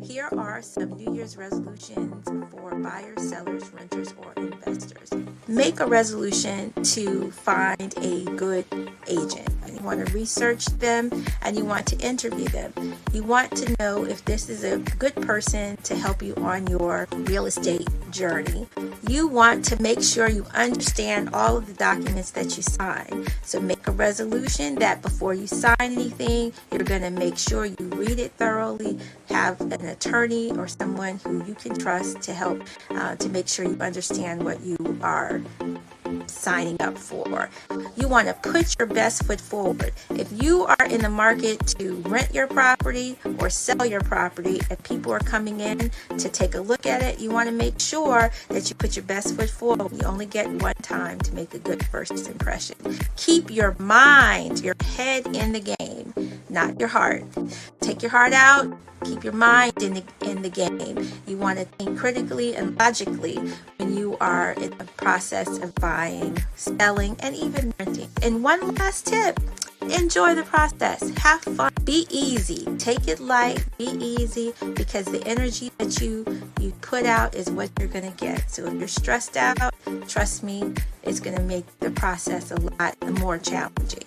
Here are some New Year's resolutions for buyers, sellers, renters, or investors. Make a resolution to find a good agent. You want to research them and you want to interview them. You want to know if this is a good person to help you on your real estate journey. You want to make sure you understand all of the documents that you sign. So make a resolution that before you sign anything, you're going to make sure you read it thoroughly, have an attorney or someone who you can trust to help to make sure you understand what you are signing up for. You want to put your best foot forward. If you are in the market to rent your property or sell your property, if people are coming in to take a look at it, you want to make sure that you put your best foot forward. You only get one time to make a good first impression. Keep your mind, your head in the game, not your heart. Take your heart out. Keep your mind in the game. You want to think critically and logically when you are in the process of buying, selling, and even renting. And one last tip, enjoy the process. Have fun. Be easy. Take it light. Be easy, because the energy that you put out is what you're going to get. So if you're stressed out, trust me, it's going to make the process a lot more challenging.